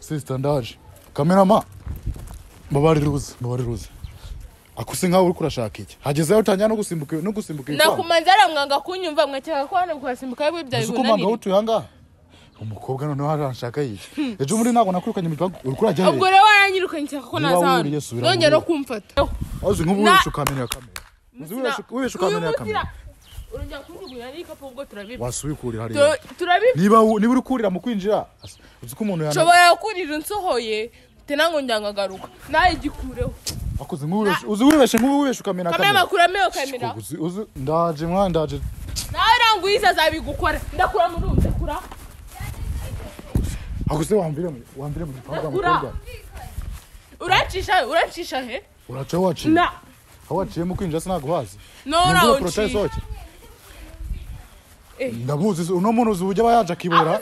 sister ndaje cameraman mabariruze akuse nkaho uri kurashaka iki hagezeho utangira no gusimbuka nakumanzara mwanga kunyumva mwakeka ko hano kwasimbuka bibyo bibunani uko tuhanga umukobwa noneho arashaka iki ejo muri nago nakurukanye mu bank uri kurajya ubwo rero waranyirukanye cyaka ko nazana nongera no kumfata azi nk'ububesha kamera ubesha kamera urunja kujugunya ni kapo ubwo turabiba wasubikurira hariya niba uri kurira mu kwinjira uzi ko umuntu yana shobora kurira nsohoye tenango njangagaruka naye gikureho akoze nk'ububesha kamera makurameo kamera uzi ndaje mwandaje nawe ranguyiza zabigukora ndakura mu rumwe ndakura akose wambire mu gipangu mukobwa uracisha he uraca waci na hawaciye mu kwinjira sinaguhazi no protest ndabuzi uno muntu uzujya bayaje akibura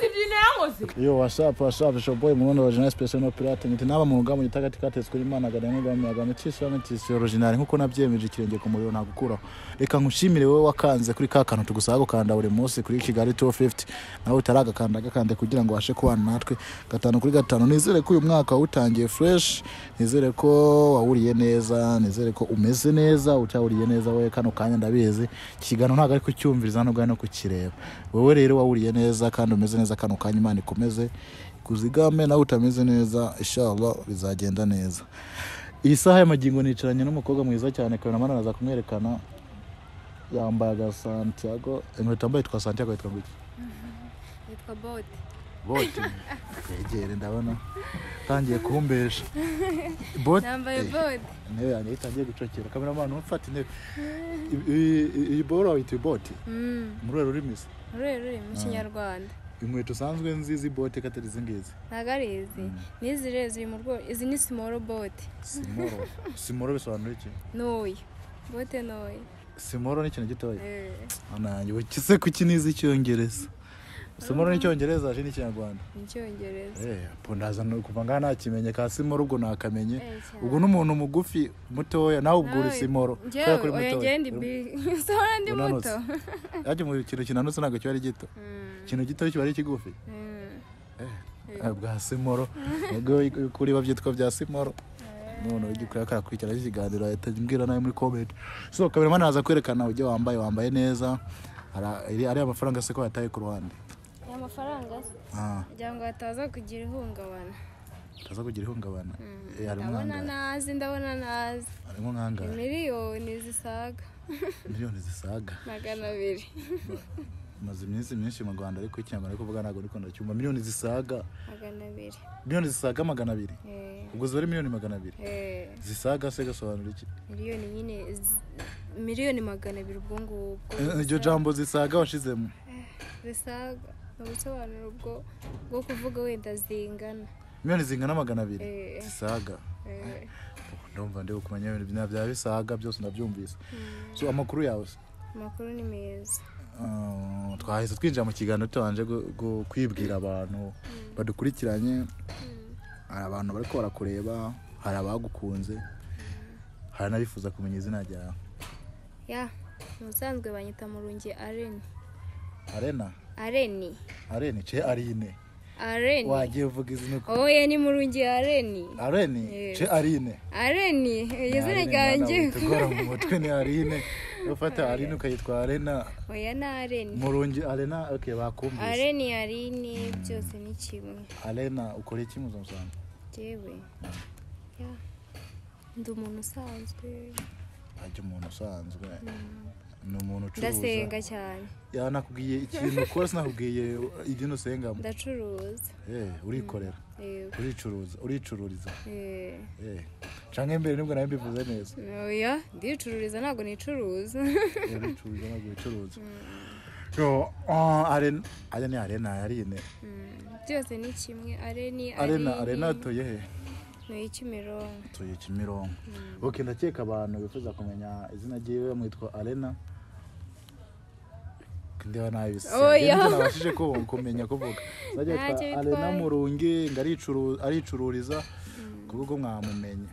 yo whatsapp showboy munondo original special no pirate ngiti naba mu ngamo gitagati katetswe imana agame tisi original nkuko nabyemeje kirenge ku muriro ntagukuraho reka nkushimire wowe wakanze kuri kakano tugusaba gukanda buri munsi kuri Kigali 250 nawe utaragakanda kugira ngo washe kubana natwe 5 kuri 5 nizere ko uyu mwaka utangiye fresh nizere ko wawuriye neza nizere ko umeze neza utawuriye neza we kano kanya ndabizi kigano ntago ari kucyumviriza no gano kukireba wewe rero wawuriye neza kandi umeze neza kano kanya Imana ikomeze kuzigame nawe utameze neza inshallah bizagenda neza iyi saha y'amagingo nicaranye n'umukobwa mwiza cyane kandi namana naza kumwerekana yambaye Santiago inkweto yambaye twa Santiago yitwa ngiki yitwa bote yegere ndabona tangiye kumbesha bote yambaye bote ne yani itangiye gucokera cameraman umfata intebe iyi boro yitwa bote muri rurimisa ruri mu Kinyarwanda inkweto sanzwe nzizi bote katari zingizi nagarizi nizire ziri mu rwo izi ni small bote small bisobanura iki noyi bote noyi small ni kintu gitoya ananjye ukise kuki nizi cyongereza small ni cyongereza aje ni Kinyarwanda ni cyongereza pondaza no kuva ngana kimenye ka small ubwo nakamenye ubwo n'umuntu mugufi mutoya nawe ubwo uri small kuri mutoya ngende sora ndi muto yaje mu kintu kinanutse nago cyo ari gito kintu gito cyo ari kigufi bwa small ubwo kuri bavyitwa bya small none ugikora karakurikira ikiganiro yatagimbwira nawe muri comment so cameraman aza kwerekana ujye wambaye neza ari amafaranga se ko yataye ku ruhande amafaranga kugira ngo ataza kugira ihungabana ndabona nazi arimo nkanga miliyoni zisaga 200 maze iminsi myinshi mu Rwanda ariko icyambara kuvuga nago ariko ndacyumva miliyoni zisaga 200 miliyoni zisaga 200 ubwo zori miliyoni 200 zisaga se gasobanura iki miliyoni nyine miliyoni 200 ubwo ngubwo iryo jambo zisaga washizemo zisaga n'ubusobanuro bwo kuvuga wenda zingana miliyoni zingana 200 zisaga ndumva ndi ukumenya ibintu bya bisaga byose ndabyumvise so amakuru yawe amakuru ni meza twahise twinjira mu kiganiro tubanje kwibwira abantu badukurikiranye hari abantu bari ko barakureba hari abagukunze hari nabifuza kumenya izina ryawe musanzwe banyita Murungi Areni ce Arine wagiye uvuga izina ko ni Murungi Areni ce Arine izina ryanjye tugora mu mutwe ni Arine ufata Arine ukayitwa Arena oya na Areni Murungi Arena okay bakumvise Areni byose ni kimwe Arena ukora iki mu zonsanga jewe ndi umuntu usanzwe ni umuntu ucuruza ndasenga cyane nakubwiye ikintu ukora sinakubwiye ibintu usengamo ndacuruza urikorera uricururiza canke mbere nibwo nawe mbivuze neza oya ndicururiza ntago nicuruza uricuruza ntago wicuruza yo Arena byose ni kimwe Arena toye he no Kimironko okay ndakeka abantu bifuza kumenya izina ryiwe mwitwa Arena ndiho nabise nabashije ko kumenya kuvuga zajya Arena Murungi aricururiza kuvuga mwamumenya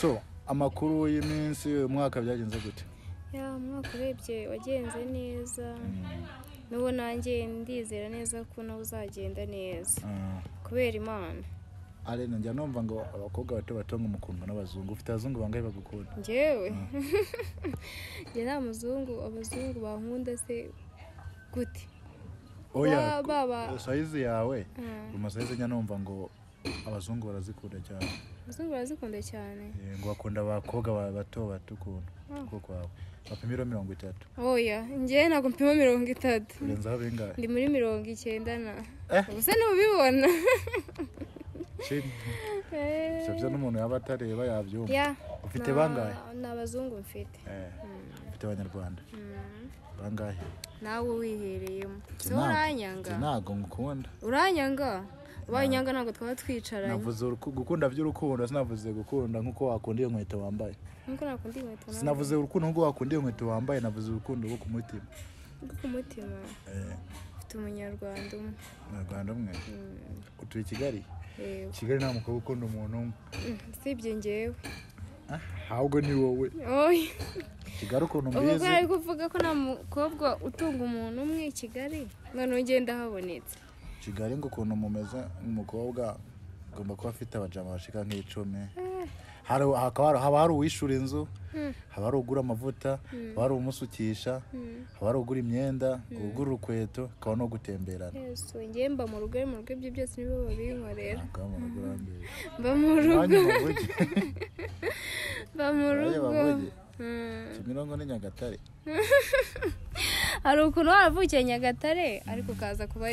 so amakuru y'iminsi umwaka byagenze gute umwaka urebye wagenze neza nubo nanjye ndizera neza ko nawe uzagenda neza kubera Imana ari njya numva ngo abakobwa bato bato ngo mukundwa n'abazungu ufite abazungu bangahe bagukunda njyewe njye nta muzungu abazungu bankunda se gute oya baba size yawe umasayize njya numva ngo abazungu barazikunda cyane abazungu barazikunda cyane ngo bakunda abakobwa bato bato ukuntu kuko kwawe bapimira 30 oya njye ntabwo mpima 30 urenzaho bingahe ndi muri 90 na gusa ntubibona Sibyo n'umuntu yaba atareba yabyumva ufite bangahe n'abazungu mfite ufite abanyarwanda bangahe nawe wihereyemo so uranyanga ntago ngukunda uranyanga abanyanga ntabwo twaba twicaranye navuze gukunda by'urukundo sinavuze gukunda nkuko wakunda iyo nkweto wambaye nkuko nakunda inkweto sinavuze urukundo nkuko wakunda iyo nkweto wambaye navuze urukundo rwo ku mutima ufite umunyarwanda umwe utuye Kigali Kigali nta mukobwa ukunda umuntu umwe sibye njyewe ahubwo ni wowe Kigali ukuntu mbizi ubwo ari kuvuga ko nta mukobwa utunga umuntu umwe i Kigali none ugenda habonetse Kigali ngo ukuntu mumeze umukobwa ugomba kuba afite abajama bashika nk'icumi haba hari uwishura inzu haba hari ugura amavuta haba hari umusukisha haba hari ugura imyenda ugura urukweto akaba no gutemberana yesu njye mba mu rugo ibyo byose nibo babinkorera mba mu rugo Kimirongo ni Nyagatare hari ukuntu waravukiye Nyagatare ariko kaza kuba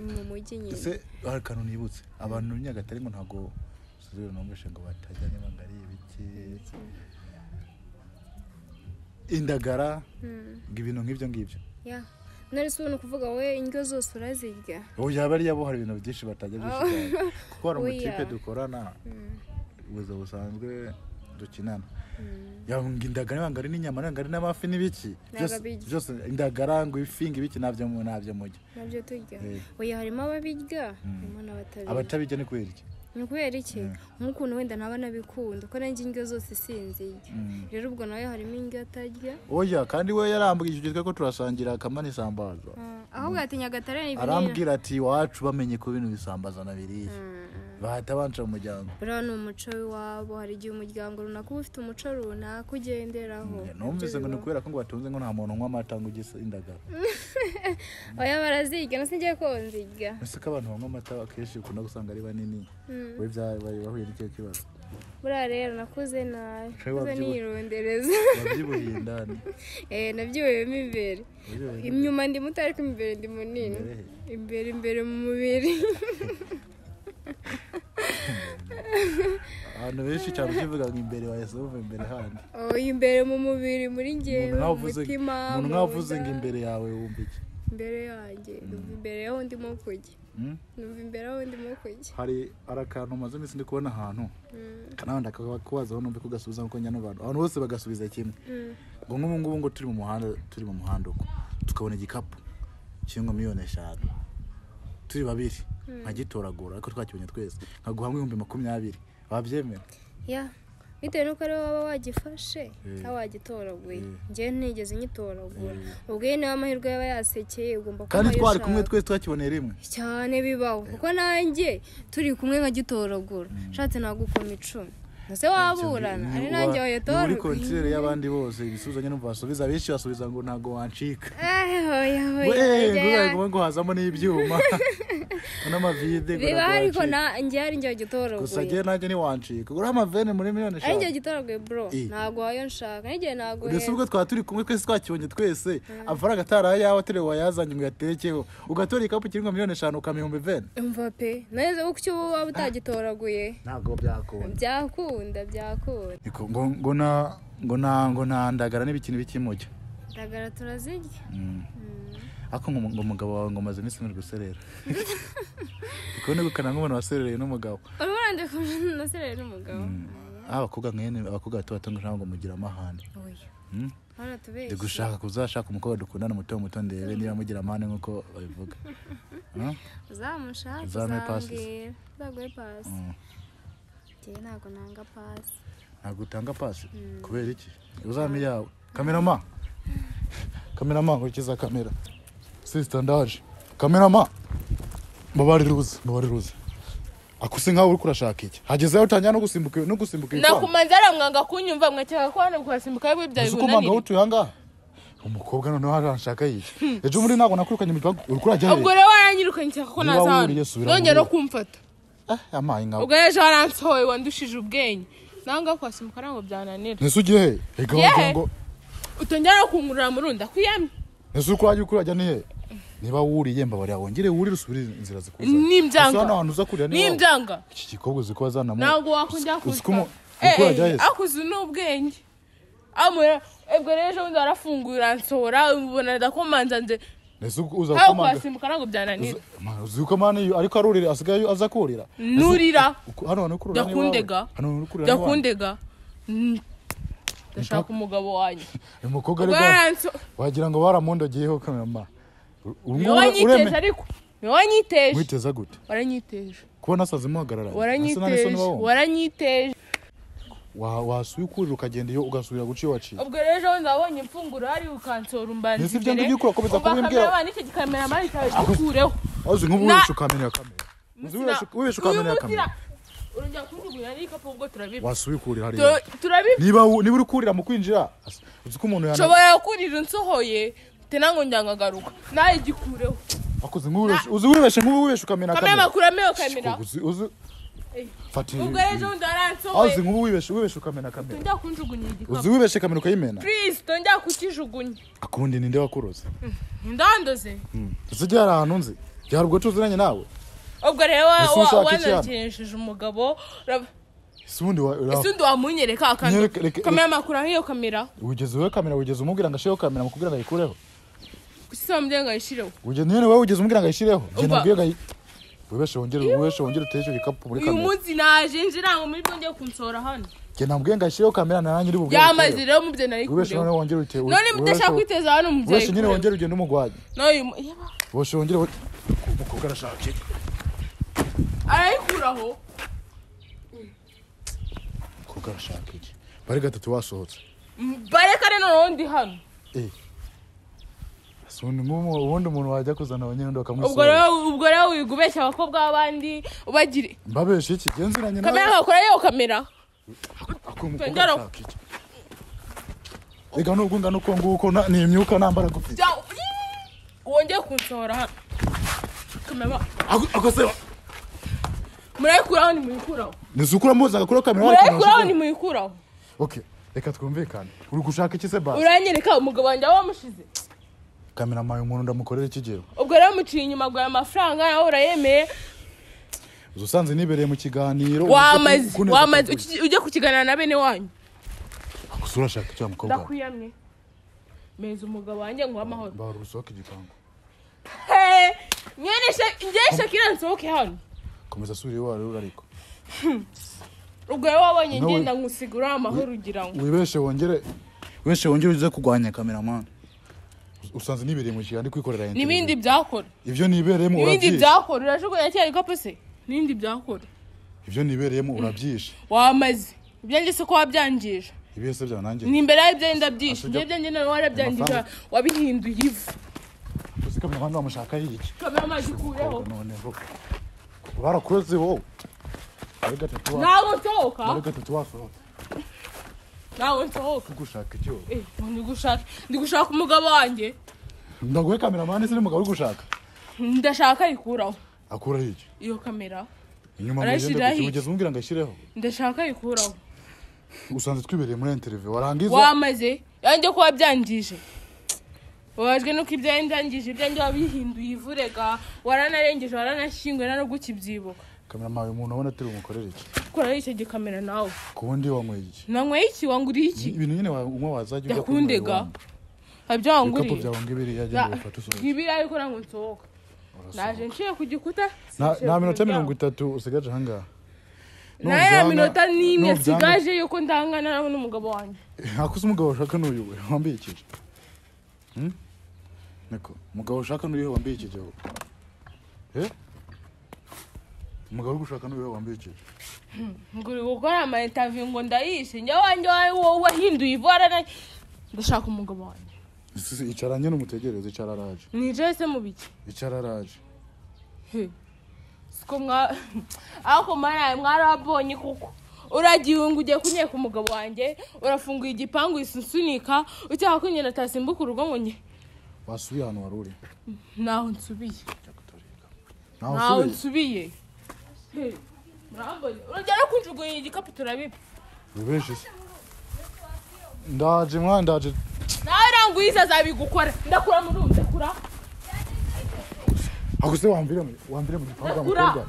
mu mujyi nyine ese hari kantu nibutse abantu Nyagatare ngo ntago suzero nombeshe ngo batajya niba ngari ibiki indagara ibintu nk'ibyo nari subona kuvuga we indyo zose urazirya oya bari yabo hari ibintu byinshi batajya byishikana kuko hari umutipe dukorana ubuzo busanzwe dukinana indagara ngari n'inyama ngari n'amafi n'ibiki byose indagara ngo ifinga ibiki navyo mujya navyo turya oya harimo ababirya harimo abatabirya ni kweri Nukwera iki nk'ukuntu wenda naba nabikunda ko nanjye indyo zose sinziye rero ubwo nawe harimo indyo atarya oya kandi we yarambwije ko turasangira akamani sambaza ahubwo ati Nyagatare ni arambwira ati wacu bamenye ko ibintu bisambaza na biriye bahata banca mu muryango buriya ni umuco w'iwabo hari igihe umuryango runaka uba ufite umuco runaka ugenderaho numvise ngo ni kubera ko ngo batunze ngo nta muntu unywa amata ngo ugise indagara oya barazirya nasi ngiye ko nzirya ese ko abantu banywa amata akenshi ukunda gusanga ari banini we bahuye n'icyo kibazo buriya rero nakuze nabi nirondereza wabyibuhiye indani nabyibuyemo imbere inyuma ndi muto ariko imbere ndi munini imbere mu mubiri abantu benshi cyane ukivuga ngo imbere wahise wumva imbere handi imbere mu mubiri muri njyewe umutima umuntu nkavuze ngo imbere yawe wumva iki imbere yanjye numva imbere yaho ndimo kujya numva imbere aho ndimo kujya hari akantu maze iminsi ndi kubona ahantu kanabandi akakubazaho numve ko gasubiza nkuko nyana abantu bose bagasubiza kimwe ngo nk'ubu ngubu ngo turi mu muhanda uko tukabona igikapu cy'ingo miliyoni 5 turi babiri nkagitoragura ariko twakibonye twese nkaguha 20,000 wabyemera bitewe nuko ari waba wagifashe cyangwa wagitoraguye njye ntigeze nyitoragura ubwo niba amahirwe yaba yasekeye ugomba kuba kandi twari kumwe twese twakiboneye rimwe cyane bibaho kuko nanjye turi kumwe nkagitoragura nshatse nagukoma 10 nase waburana ari nanjye wayitora muri kontrere y'abandi bose ibisuzanye numva basubiza benshi basubiza ngo ntago wancika ngo hazamo n'ibyuma n'amavide biba ariko njye ari njye gitoraguye gusa njye nanjye ni wancika uri amavene muri miliyoni 5 ari njye gitoraguye bro ntago wayo nshaka njye ntago ese ubwo twa turi kumwe twese twakibonye twese amafaranga atara yawe aterewe wayazanye ngo yaterekeho ugatora ikapu kiringo miliyoni 5 ukamihumba 20 umva pe neze uko cyo waba utagitoraguye ntago byakunda ngo na ndagara n'ibikintu bikimujya ndagara turazirya ako ngo umugabo wawe ngo maze iminsi muri guserera ikone gukana nk'umuntu waserereye n'umugabo urabona ko naserereye n'umugabo abakobwa bato bato ngo mugira amahane ndi gushaka kuzashaka umukobwa dukundana muto ndebe niba mugira amahane nk'uko babivuga uzamushaka uzambwira uzaguhe pasi ntago nanga pasi ntago utanga pasi kubera iki uzami yawe kamerama urikiza kamera sister ndaje kamerama mbabariruza akuse nkaho uri kurashaka iki hageze aho utangira no gusimbuka nakumanza aramwanga kunyumva mwakeka ko hano kwasimbuka yibyo byayibunanira uko manga utuyanga umukobwa none harashaka iki ejo muri nago nakurukanye mu bibago uri kurajya he ubwo rero waranyirukanye cyaka ko nazana nongera no kumfata amayi nkaho ubwo ejo waransohoye wandushije ubwenge nanga kwasimbuka nango byananira nese ugiye he ega wagira ngo utongera no kungurura murunda kwiyamye nese uko waje kurajya ni he niba wuriye mbabari wongere wurire usubire inzira zikuza nimbyanga hano hantu uza kurira niba nimbyanga iki gikobwa ziko azana mu nango wakujya kuza ukurajya he akuze n'ubwenge amura ebwo rejo undi arafungura nsora ubona ndakomanza nze nese uza komanga kwasimbuka nango byananira uzuko mani ariko arurira asigaye aza kurira nurira hano hano kurira yakundega hano uri kurira yakundega ndashaka umugabo wanjye umukobwa rero wagira ngo baramondogiyeho kamera wanyiteje ariko wanyiteje witeza gute waranyiteje kuba nasaze muhagarara waranyiteje wasuye ukurira ukagenda iyo ugasubira guciye waciye ubwo rero ndabonye imfunguro hari ukansora umbana nese ibyo ngibyo ukomeza kubimbwira abana iki gikamera mari cyikureho azi nk'ubu wese ukamenya kamera wese ukamenya kamera urongera kunjugunya n'ikapo ubwo turabiba wasuye ukurira hari turabiba niba uri kurira mu kwinjira uzi ko umuntu yana shobora kurira nsohoye tenango njangagaruka naye gikureho akoze uzi wibeshe nk'ububeshe ukamenya kamera makurameyo kamera uzi fati ubwo ejo ndaransohoye azi nk'ububeshe ukamenya kamera njya kunjugunya igikapo uzi wibeshe kamera ukayimena please tonjya kukijugunya akundi ninde wakuroze ndandoze uzi hari ahantu nzi byari ubwo tuziranye nawe ubwo rero wanakenesheje umugabo isundi wamunyereka akandi kamera makuru ahiyo kamera wigeze kamera wigeze umubwira ngo ashireho kamera mukubwira ngo ayikureho kusa mubwira ngo ayishireho wigeze nyene wewe wigeze umubwira ngo ayishireho je nabwiye ngo wibeshe wongere uteshe ibikapu muri kamera uyu munsi naje njirango muri byo ngiye kunsora hano je nabwiye ngo ayishireho kamera nanjye uri bubwire yamaze rero mubye nari wibeshe none wongere ute none mudashaka kwiteza hano mubye wibeshe nyene wongere ugende umugwaje noyo wibeshe wongere umukobwa arashaka arayikuraho kugarashaka iki bari gatatu wasohotse bareka rero ndi hano ubundi umuntu wajya kuzana abanyendo bakamwisora ubwo rero wigubeshya abakobwa b'abandi ubagire mbabeshe iki genziranye nawe kamera kakora yo kamera ega nubwo ngana uko nguko ni imyuka nambara gufite wongeye kunsohora hano kamera akose murayikuraho ni muyikuraho nisukura muza gakora kamera murayikuraho ni muyikuraho okay reka twumvikane uri gushaka iki se ba uranyereka umugabo wanjye wamushize kamera mayo umuntu ndamukorera ikigero ubwo rero muciye inyuma gwa amafaranga nawe urayemeye usanze nibereye mu kiganiro wamaze ujye kukiganira na bene wanyu akusura shaka icyo mukobwa ndakwiyamye meza umugabo wanjye ngo amahoro baro usohoke igipango ngeshe kiransohoke hano komeza suri wari ariko ubwo rero wabonye ngenda ngusigura amahoro ugira ngo wibeshe wongere uze kugwanya cameraman usanze nibereye mu kiganiro kwikorera interview nibindi byakora ivyo nibereyemo urabyishe nibindi byakora urajugunya cyari kapose nibindi byakora ivyo nibereyemo urabyishe wamaze ibyo ngise ko wabyangije ibese bya nanjye ni imbere y'ibyo ndabyishe ibyo ngene warabyangije wabihinduye ivu uzi cameraman wamushaka yiki cameraman gikureho noneho barakuroze wowe ari gatatu nawe nsohoka ari gatatu wasohoka nawe nsohoka gushaka icyo ndi gushaka umugabo wanjye ndaguhe cameraman se n'umugabo uri gushaka ndashaka ikuraho akura iki iyo kamera inyuma mugeze umbwira ngo ashireho ndashaka ikuraho usanze twibereye muri interview warangiza wamaze yanjye ko wabyangije wajwe nuko ibyo yandangije ibyanjye wabihinduye ivurega waranarengeje waranashyingwe na no gukibyibuka cameraman umuntu abona turi umukorera iki kora icyo gikamera nawe kundi wanyweye iki nanyweye iki wanguriye iki ibintu nyine umwe wazajya ujya yakundega habyo wanguriye ikapo byawe ngibiri yaje gufata usohoka ngibiri ariko nango nsohoka naje nciye ku gikuta na minota 30 usigaje hangaha na minota nimwe sigaje yuko ndangana n'umugabo wanjye akuze umugabo ushaka n'uyu we wambiye iki Neko umugabo ushaka n'uyu wambiye iki cyo umugabo ushaka n'uyu wambiye iki nguri gukora ama interview ngo ndayishe njye wanjye wowe hinduye ivara ndashaka umugabo wanjye icaranye n'umutegereze icararaje nije se mu biki icararaje siko ako mwarabonye kuko uragiye ngo ugiye kunyeka umugabo wanjye urafunguye igipangu isusunika ucyaha ko nyina tasimbuka urugo ngo nye wasubiye hano waruri naho nsubiye murambonye urajya no kunjugunya igikapu turabiba bibeje ndaje nawe ranguyiza azabigukora ndakura mu rundi ndakura akuse wambire mu gipangu amukobwa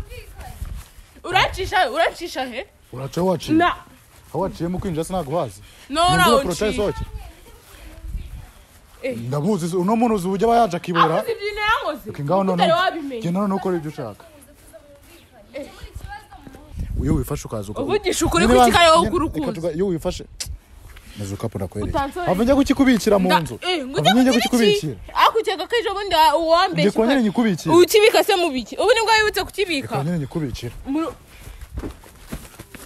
uracisha he uraca waciye na waciye mu kwinjira sinaguhazi no ndamuzi uno muntu uzi ujya bayaje akibura ngaho none genda no ukora ibyo ushaka uyo wifashe ukaza uvugisha ukuri kukikaye wo kurukuza iyo wifashe nazuka pona kwere avunje kukikubikira mu nzu avunje kukikubikira akukeka ko ejo bundi uwambeshe ndiko nyine nyikubikira ukibika se mu biki ubu nibwo yibutse kukibika nyine nyikubikira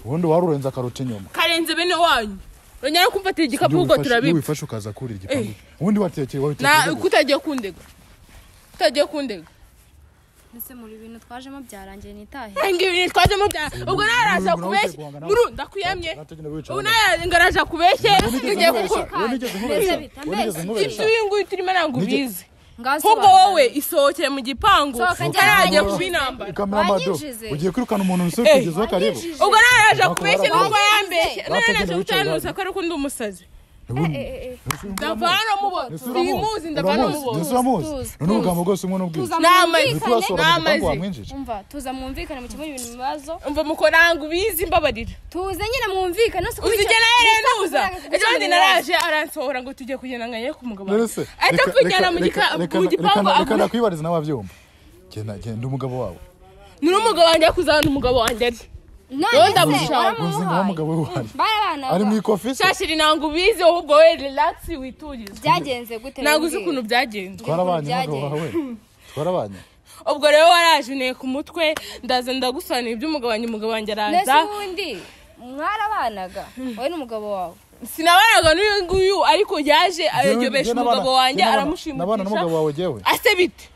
ubundi warurenza akaruta inyuma karenze bene wanyu ronyara kumfatira igikapu ubwo turabiba wifashe ukaza kurira igipangu ubundi watekeye na kutagiye kundega ese muri bintu twajemo byarangiye nitahe ibintu twajemo ubwo naraje kubeshye muru ndakuyamye ubu naraje kubeshye ngiye gukora ibyo nguyu turimo nangu bize ahubwo wowe isohokere mu gipangu karagiye kubinamba kameramado ugiye kwirukana umuntu usohoke kugezaho karibu ubwo naraje kubeshye nubwo yambeshye naraje gutanuza ko ari kundi umusazi ndavana mubona simuzi ndavana mubona none ubugambo bwose umwe n'ubwiza umva tuza mwumvikane mu kimwe ibintu bibazo umva mukoranga ubizi mbabarira tuze nyine mwumvikane no uzigena yerenuza ejo ndi naraje aransohora ngo tujye kugenda nganye ku mugabo ate kujyana mu gipangu reka nakwibariza nawe abyumva genda umugabo wawe ni umugabo wanjye kuzana umugabo wanjye ari Nonda mushaka muzinga umugabo wari ari mu ikofi shashiri nangu ubizi ahubwo we relax witurize byagenze gute naguze ukuntu byagenze twarabanye ubwo rero waraje ne ku mutwe ndaza ndagusanira iby'umugabo wanjye araza n'ubundi mwarabanaga wowe n'umugabo wawe sinabanaga n'uyu nguyu ariko yaje ayobesha umugabo wanjye aramushimutisha nabana n'umugabo wawe jewe ase bite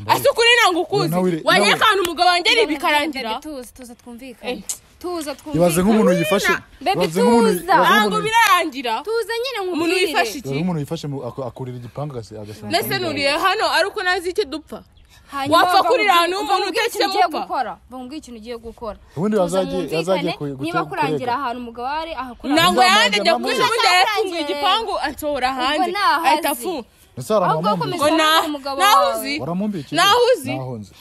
ase kuri nangu kuzi wanye kandi umugabo wanjye ari bikarangira tuza twumvikane tuza ibaze nk'umuntu yifashe nangu birarangira tuza nyine umuntu yifashe iki umuntu yifashe akurira igipanga agashaka nese nuriye hano ariko nazi icyo dupfa wapfa kurira ahantu umuntu utetse mupfa bamubwiye ikintu ugiye gukora ubundi yazagiye niba kurangira ahantu umugabo ari ahakora nango yande njya kuje ubundi yarafunguye igipangu ansohora hanze ahita afunga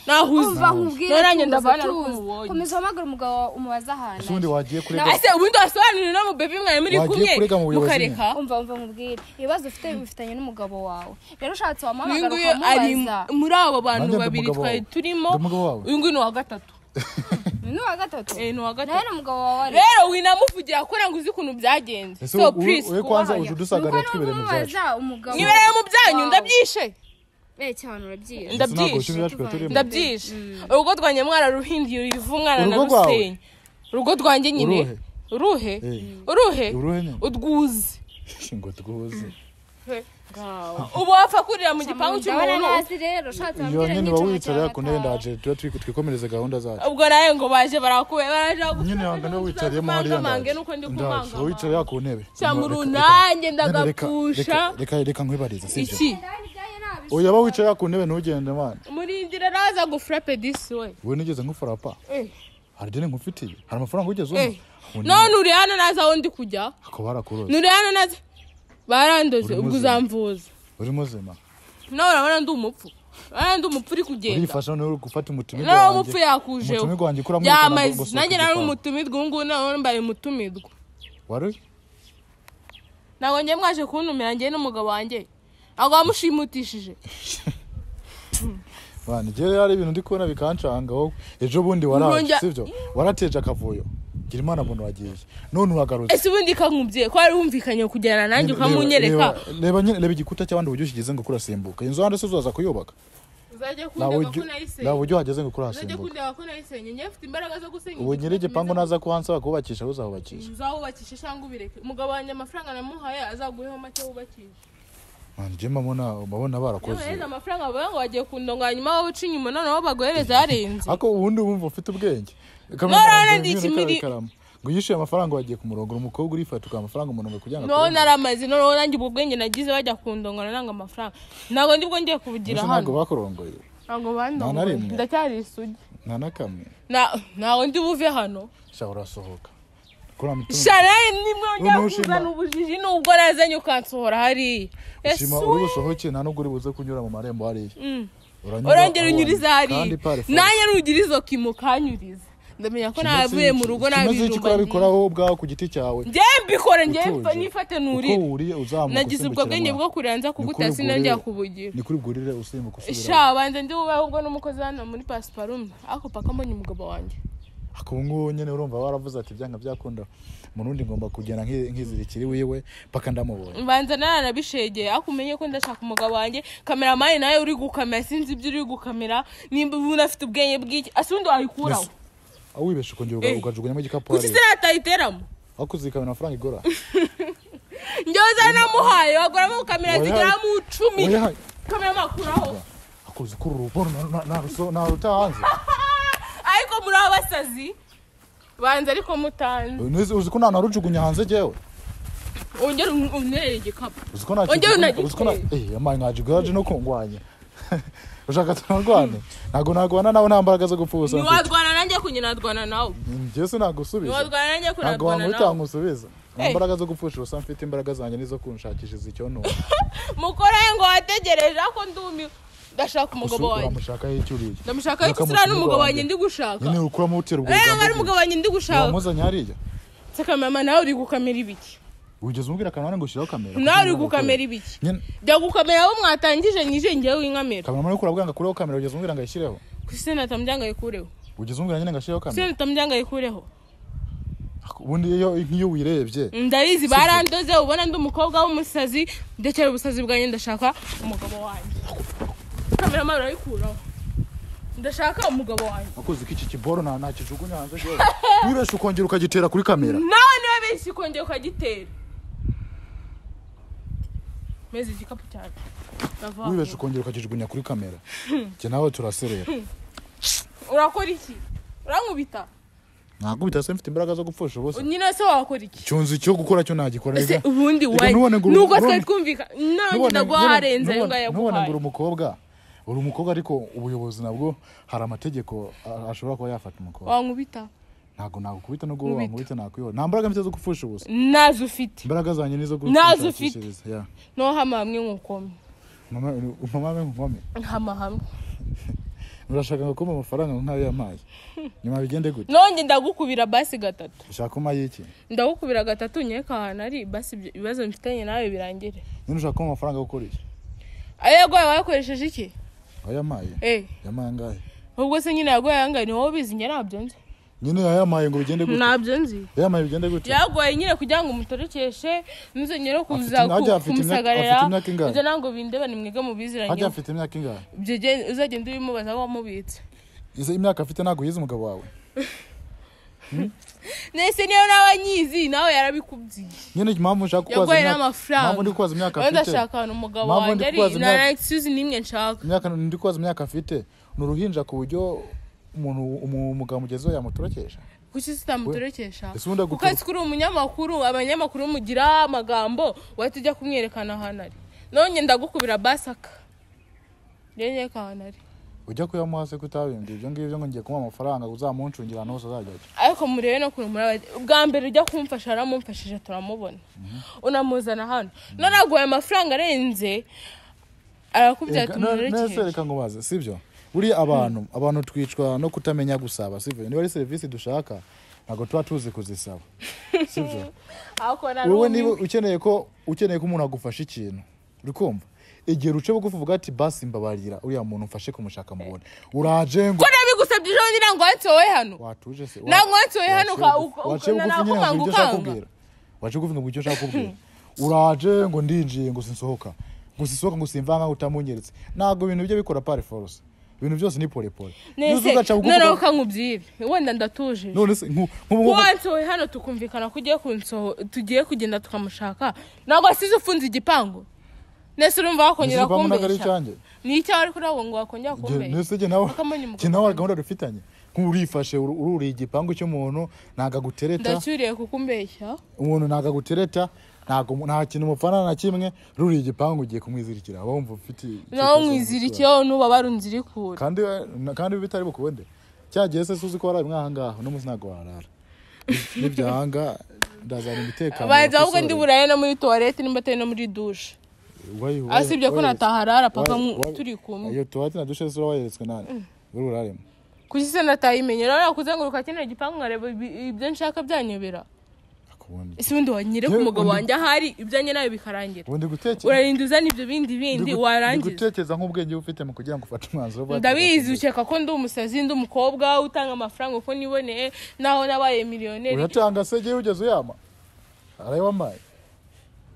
nahuzi naranye ndavana komeza hamagara umugabo umubaza ahantu ubundi wagiye kurega ese ubundi wasobanurira no mu baby mwari muri kumwe mukareka umva mubwire ibibazo ufite bifitanye n'umugabo wawe rero ushatse wamamagara ukamubaza muri abo bantu babiri twari turimo uyu nguyu ni uwa gatatu ni uwa gatatu ni uwa gatatu rero umugabo wawe rero winamuvugira ko ngo uzi ukuntu byagenze so please we kwanza uje dusagarira twibere mu byacu nibereye mu byanyu ndabyishe cyane urabyishe ndabyishe urugo rwanjye mwararuhindiye urivu mwana na rusenya urugo rwanjye nyine uruhe udwuze ngo twuze ubu wapfa kurira mu gipangu cy'umuntu iyo nyine bawicara ku ntebe ndaje tuba twikomereze gahunda zacu ubwo nawe ngo baje baraje nyine wanga no wicariyemo hariya ndaje wicara ku ntebe cyamuru nanjye ndagapfusha reka nkwibariza sibyo oya ba wicara ku ntebe ntugende mana murindire raza gufrappe this way we nigeze nkufrapa hari dene nkufitiye hari amafaranga ugeze none uri hano naza aho ndi kujya ko barakuroza nuri hano naza barandoze ubwo uzamvuza uri muzima nawe urabona ndi umupfu uri kugenda urifasha no gufata umutumirwa wanjye nawe umupfu yakujeho umutumirwa wanjye kura muri yamaze nanjye nari umutumirwa ngo nawe mbaye umutumirwa wari nago ngiye mwaje kuntumira ngiye n'umugabo wanjye ago amushimutishije bana je yari ibintu ndi kubona bikancanga wowe ejo bundi waraje sivyo warateje akavuyo gira imana muntu wagiye none uragarutse ese ubundi kankubye ko ari wumvikanye kujyana nanjye ukamunyereka reba igikuta cy'abandi buryo kigeze ngo kurasimbuka inzu hande sozaza kuyubaka uzaje kundega ko nayisenye na buryo hageze ngo kurasimbuka uzaje kundega ko nayisenye ngiye mfite imbaraga zo gusenya ubu nyiri igipangu naza kuhansa bakubakisha uzahubakisha uzahubakisha cyangwa ubireke umugabo wanjye amafaranga namuhaye azaguheho make wubakisha Nje mbona barakoze neza amafaranga bavuga ngo bagiye kundonga nyuma wowe uca inyuma noneho bagohereza yarenze ako ubundi wumva ufite ubwenge none ndikimiri ngo yishyuye amafaranga wagiye ku murongo umukobwa urifata uka amafaranga umuntu kugira ngo none naramaze none nanjye ubwo bwenge nagize bajya kundongana nanga amafaranga ntago ndibwo ngiye kubugira hano ntago bakorongoye ntago bandongoye ndacyari isugi nta nakamwe ntago ndi buve hano shahora sohoka Shanaye nimwe njya kuzana ubujiji nubwo nazanye ukansohora hari Shima uri busohoke nta nubwo uri buze kunyura mu marembo hari urongera unyuriza hari nanye nugirizo kimukanyuriza ndamenya ko navuye mu rugo nabijumba bikoraho ubwaho ku giti cyawe nje mbikora nje nifate nuri nagize ubwo bwenge bwo kuranza kugutasa sinajya kubugira ni kuri bwurire usimbuka usubira sha banze ndi ubaho ubwo n'umukozi hano muri Pasiparume ako paka mbonye umugabo wanjye akungu nyene urumva waravuze ati byanga byakunda murundi ngomba kugenda nkizirikiri wiwe paka ndamubonye banza narabishegeye akumenye ko ndashaka umugabo wanjye cameraman naye uri gukamera sinzi ibyo uri gukamera nimba unafite ubwenge bw'iki asundi ayikuraho awibeshe kongera ugajugunya mu gikapu ari kuki atayiteramo akuzikana amafaranga igora njoza namuhaye wagoramo kamera zigera mu 10 kamera makuraho akuzikuru rubona na rutanze ariko muri abasazi banze ariko mutanze uzi ko nta rujugunya hanze jewe ongera unereye igikapu uzi ko na amaye nkajugaje no kungwanya ushaka turarwane nagwana nawe nta mbaraga zo gupfusa ni wadwana nanjye kunyinadwana nawe njye se nagusubiza wadwana nanjye kunadwana nawe utangusubiza imbaraga zo gupfusha usa mfite imbaraga zanjye nizo kunshakishiza icyo no mukore ngo wategereje ako ndumi ndashaka umugabo wanjye ndamushaka y'icyo uriye ndamushaka y'icyo sira n'umugabo wanjye ndi gushaka nyine ukura mu utero ubwo ari umugabo wanjye ndi gushaka wamuzanye hariya saka mama nawe uri gukamera ibiki ugeze umbwira kanone ngo shiraho kamera nawe uri gukamera ibiki jya gukamera abo mwatangije nyije ngiye winkamera kamera muri kurabwanga kureho kamera ugeze umbwira ngo ayishireho kwise natambyanga yikureho ugeze umbwira nyine ngashireho kamera kwise natambyanga yikureho ubundi iyo wirebye ndabizi barandoze ubona ndi umukobwa w'umusazi ndekera ubusazi bwanjye ndashaka umugabo wanjye kamera mara ayikuraho ndashaka umugabo wanjye akoze iki kiboro nta kijugunya hanze je wibeshe ukongera ukagitera kuri kamera nawe niwe benshi ukongera ukagitera mezi igikapu cyane wibeshe ukongera ukakijugunya kuri kamera je nawe turaserera urakora iki urankubita ntabwo bitase mfite imbaraga zo gupfusha bose nyine se wakora iki cyunzi cyo gukora cyo nagikora ese ubundi wayi nuko twari twumvika none ndagwarenze ngo yakuhaye nubona ngo uri umukobwa ariko ubuyobozi nabwo hari amategeko ashobora kuba yafata umukobwa wankubita ntabwo nagukubita no guho wankubita nakwiyo nta mbaraga mfite zo gupfusha ubusa nazo ufite imbaraga zanjye nizo gupfusha nazo ufite no hamwe nkukome mama hamwe urashaka ngo kuma amafaranga nkayo yamaye nyuma bigende gute nonge ndagukubira basi 3 ushaka kuma yiki ndagukubira 3 nyeka hana ari basi ibibazo mfitanye nawe birangire none ushaka kuma amafaranga gukoresha ayego wakoresheje iki ayamaye yamaye ngahe ubwo se nyine yagoye angahe ni wowe bizi nabyo nzi nyine yamaye ngo bigende gute nabyo nzi yamaye bigende gute yagoye nyine kugira ngo umutorekeshe nuze nyero kuza kumusagarira ibyo nango bindeba ni mwege mu biziranye hajya afite imyaka ingahe byo uzagenda ubimubaza aho wamubitse ize imyaka afite nago yize umugabo wawe nese niyo nawe nyizi nawe yarabikubyiye nyine impamvu nshaka kwaza impamvu ndi kwaza imyaka afite ndashaka n'umugabo wanjye ari na excuse nimwe nshaka imyaka ndi kwaza imyaka afite nuruhinja ku buryo umugabo mugezeho yamutorekesha kuki sitamutorekesha ukazi kuri umunyamakuru abanyamakuru mugira amagambo watujya kumwerekana hano ari none ndagukubira basaka yenye kana ari ujya kuyamuhase kutabindi ibyo ngibyo ngo ngiye kuma amafaranga uzamuncungira no uzajya ariko murebe no kuri bwa mbere ujya kumfasha aramumfashije turamubona unamuzana hano none aguye amafaranga arenze arakubya tumurekesha nese reka ngubaze sibyo buri abantu twicwa no kutamenya gusaba sivyo niba ari service dushaka ntago tuba tuzi kuzisaba sivyo wowe niba ukeneye ko umuntu agufasha ikintu urikumva igihe ruce bugufi uvuga ati basi mbabarira uriya muntu mfashe kumushaka mubone uraje ngo ko nabigusabye ejo ngira ngo watsowe hano watuje se nangwatsowe hano ukanga waje kuvuga ngo icyo nshaka kubwira uraje ngo ndinjiye ngo sinsohoka ngo simvanga utamunyeretse nago ibintu byo bikora pare force ibintu byose ni pole nese none ukankubyibe wenda ndatuje none se wansowe hano tukumvikana kugiye kunsoho tugiye kugenda tukamushaka nago asize ufunze igipango nese urumva wakongera kumbeshya ni icyawe ariko ntabwo ngo wakongera kumbeshya nese je nawe gahunda dufitanye nk'urifashe ururiye igipangu cy'umuntu nagagutereta ndacyuriye kukumbeshya umuntu nagagutereta nta kintu mupfana na kimwe ruriye igipangu ugiye kumwizirikira aba wumva ufite naho mwizirikiyeho nuba barunzirikura kandi bitari bukunde cyagiye se suzi ko waraye mwahangaha no muzi ntago warara n'ibyahanga ndazana imitekano baza ahubwo ndi buraye no muri toilette nimba atari no muri douche asibye ko nataharara paka turi kumwe iyo toilette na douche zura wayeretswe nane ururaremo kuki se natayimenye rero kuzenguruka kinere gipangu nkareba ibyo nshaka byanyobera ese ubundi wanyereka umugabo wanjye ahari ibyanjye nawe bikarangira urarinda uzana ibyo bindi warangiza gutekereza nk'ubwenge ufite mu kugira ngo ufate umwanzuro ndabizi ukeka ko ndi umusazi ndi umukobwa utanga amafaranga uko niboneye naho nabaye miliyoneri uratanga se gihe ugeze uyama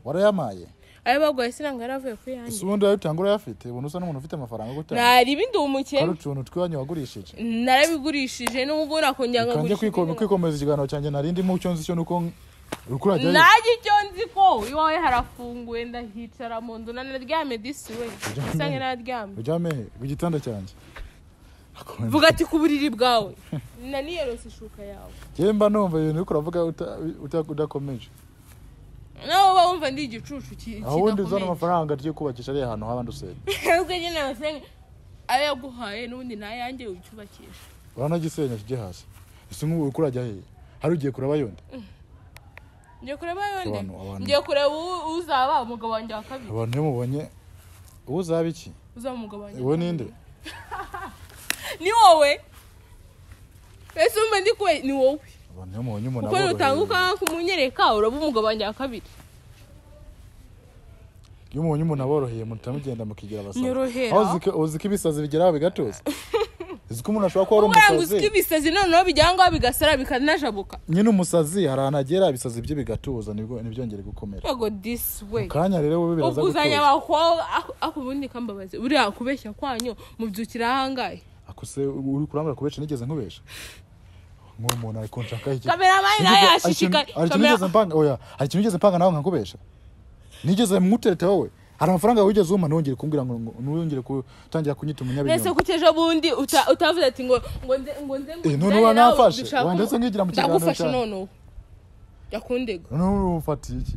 warayamaye ayo bagoye sinanga yaravuye kuri yanjye ese ubundi urayatanga urayafite ubona usa n'umuntu ufite amafaranga gutanga nari ibindi umukene kandi utuntu twanyu wagurishije narabigurishije n'ubwo nakongera ngagurishije kanje kwikomeza ikiganiro cyanjye narindi mu cyo nzi cyo nuko ukurajya naje icyo nzi ko iwawe harafunguye ndahicara mu nzu nanaryame disi we sange naryame ujyame ku gitanda cyanjye vuga ati ku buriri bwawe naniyerose ishuka yawe yemba numva ibintu uri kuravuga udakomeje nawe bumva ndi igicucu kidakomeye aho ndi uzana amafaranga agiye kubakisha ari ahantu habandi usenya ubwo nyine nasenga ayo yaguhaye n'ubundi nayanjye ucyubakisha uranagisenya kijye hasi ese nk'ubu ukurajya he hari ugiye kuraba yonde ngiye kureba yonde ngiye kureba uzaba umugabo wanjye wa kabiri abantu iyo mubonye uzaba iki uzaba umugabo wanjye uwo ninde ni wowe ese umva ndi kwe ni wowe abantu iyo mubonye umuntu aboroheye kuko utanguka kumunyereka uraba umugabo wanjye wa kabiri iyo mubonye umuntu aboroheye mutamugenda mukigira abasaba aho uziko ibisazi bigeraho bigatuza iziko umuntu ashobora kuba ari umusazi uziko ibisazi noneho bijyanga bigasara bikanajabuka nyine umusazi haranagera ibisazi bye bigatuza nibyongere gukomera yego this way kanya rero wowe biraza gutuza ubuzanya bakwa akubundi kambabaze uri akubeshya kwanyu mubyukira ahangaye akuse uri kurambira kubesha nigeze nkubesha nk'umuntu ari konshaka iki cameraman naye ashishikaye ari kinigeze mpanga nawe nkakubesha nigeze muterete wowe hari amafaranga wigeze umpa nongere kumbwira ngo nongere kutangira kunyita umunyabinyoma nese kuteje bundi utavuze ati ngo none wanafashe wandetse ngigira mu kiganiro ndagufasha none yakundega none ufatiye iki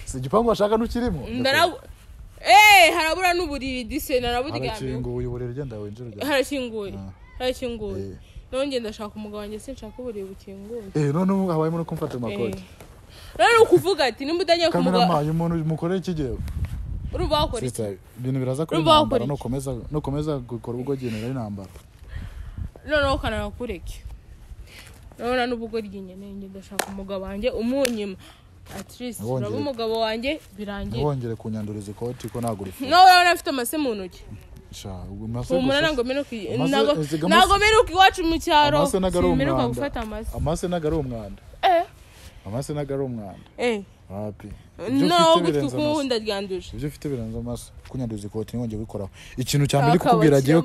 se gipangu bashaka nukirimo harabura n'uburiri dise naraburyamye harakinguye uburiri genda winjira harakinguye none ndashaka umugabo wanjye sinshaka uburiri bukinguye none habayemo no kumfata makoti none ukuvuga ati nimba utangiye kumugabo kamera umuntu mukoreye ikigeyo urumva wakora iki ibintu biraza kuri nambara no komeza gukora ubwo genera inambara noneho kanara kureke none n'ubwo ry'inyene ndashaka umugabo wanjye umunyima at least uraba umugabo wanjye birangiye wongere kunyanduriza ikoti ko nagurifa no urabona afite amase mu ntoki ntago meruka iwacu mu cyaro meruka gufata amase nagari umwanda amase nagari umwanda happy no gukunda ryanduje ibyo ufite biranze amaso kunyanduza ikoti ngongeye gukora ikintu cyambere kukubwira giye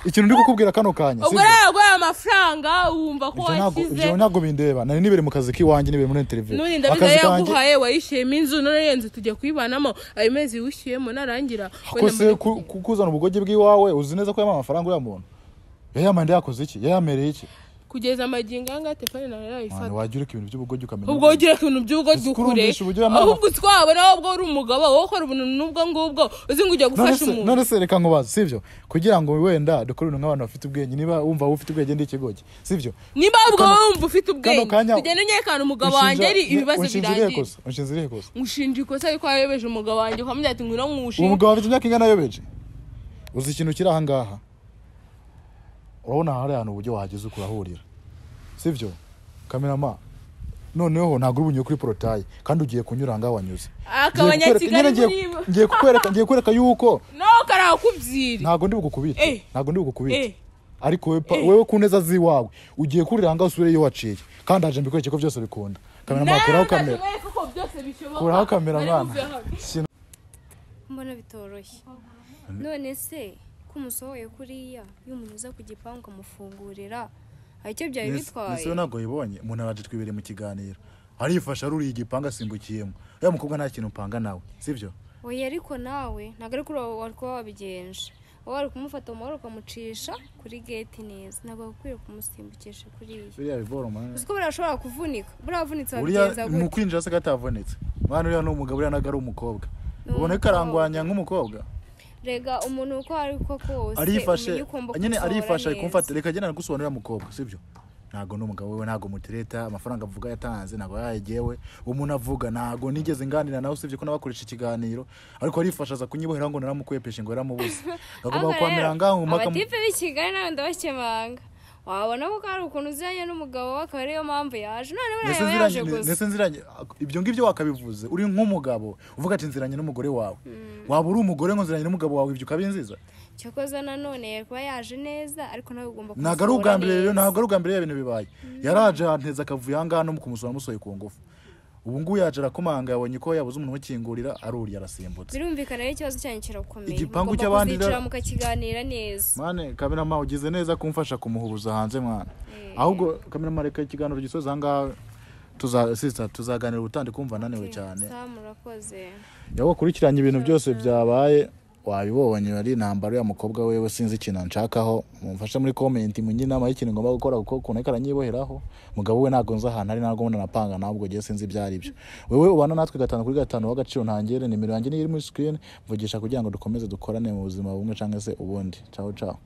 ikintu ndi kukubwira kano kanya ubwo rero amafaranga wumva ko washyize ibyo ntago bindeba nari nibere mu kazi kiwanjye nibere muri interview none ndabiga yaguhaye wayishiyemo inzu none yenze tujya kuyibanamo ayo mezi wishyiyemo narangira kose kukuzana ubugogi bw'iwawe uzi neza ko yama amafaranga uriya muntu yayamande yakoze iki yayamereye iki kugeza amagingo anga telefone nawe ifata wagira ibintu by'ubugogi ukamenya ubwo ugira ibintu by'ubugogi ukure ahubwo twabona ubwo uri umugabo wowe ukora ubuntu nubwo ngubwo uzi ngo ujya gufasha umuntu none se reka nkubaza sivyo kugira ngo wenda dukore ibintu nk'abantu bafite ubwenge niba wumva ufite ubwenge ndi ikigogi sivyo niba ubwo wumva ufite ubwenge tugende nyekana umugabo wanjye ari ibibazo birangiye unshinzire ikosa mushinje ikosa yuko yayobeje umugabo wanjye kwamenya ati ngwino mwushi umugabo afite imyaka ingana yobeje uzi ikintu kiri aha ngaha urabona hari ahantu uburyo wahageze ukurahurira sivyo kamerama noneho ntago urubunye kuri portail kandi ugiye kunyura ngaho wanyuze akabanyakigali ngiye kwereka yuko no karakubyiri ntago ndi bugukubite ariko wewe kuneza ziwawe ugiye kurira ngaho usubire yo waciye kandi aje mbikwereke ko byose bikunda kamerama kuraho kamera mwana mbona bitoroshye none se kumusohoye kuriya y'umuntu uza ku gipangu amufungurira icyo byari bitwaye nese nago yibonye umuntu araje twibere mu kiganiro arifasha ruri igipanga simbukiyemo ya mukobwa nta kintu upanga nawe sivyo oya ariko nawe ntabwo ari kuri wari kuba wabigenje wari kumufata mu mahoro ukamucisha kuri gate neza ntabwo ukwiye kumusimbukisha kuri iyi biriya bivoroma uziko birashobora kuvunika buriya avunitse wabigenza gute mu kwinjira se gatavunitse mwana uriya ni umugabo uriya ntabwo ari umukobwa ubona ko arangwanya nk'umukobwa rega umuntu uko ari ko kose arifashe nyine arifashe kumfata reka agenda gusobanurira umukobwa sibyo ntago n'umugabo we ntago mutereta amafaranga avuga yatanze ntago yayegewe umuntu avuga ntago nigeze nganira nawe usibye ko nabakoresha ikiganiro ariko arifasha za kunyibohera ngo naramukwepeshe ngo yaramubuze agomba kwamera ngaho abatipe b'Ikigali nawe ndabakemanga wabona ko ari ukuntu uzanye n'umugabo we akaba ariyo mpamvu yaje none buriya yaje gusa nese nziranye ibyo ngibyo wakabivuze uri nk'umugabo uvuga ati nziranye n'umugore wawe waba uri umugore ngo nziranye n'umugabo wawe ibyo ukabinziza cyokoza nanone kuba yaje neza ariko nawe ugomba kumusura ntabwo ari ubwa mbere rero ntabwo ari ubwa mbere ibintu bibaye yaraje anteza akavuye ahangaha no kumusura musoye ku ngufu ubu ngubu yaje arakomanga yabonye ko yabuze umuntu ukingurira aruri yarasimbutse birumvikana rero ikibazo cyanyu kirakomeye igipangu cy'abandi mukakiganira neza mane kamerama ugize neza kumfasha kumuhubuza hanze mwana ahubwo kamerama reka ikiganiro gisoza ahangaha tuzaganira ubutandi kumva naniwe cyane murakoze yawo kurikiranye ibintu byose byabaye wabibonye ari intambara ya mukobwa wewe sinzi ikintu nshakaho mumfashe muri comment munyi inama y'ikintu ngomba gukora kuko kuneka aranyiboheraho mugabo we ntago nza ahantu ari ntago napanga nabwo giye sinzi byari ibyo wewe ubana natwe 5/5 w'agaciro ntangere nimero yanjye ni iri muri screen mvugisha kugira ngo dukomeze dukorane mu buzima bumwe cyangwa se ubundi ciao ciao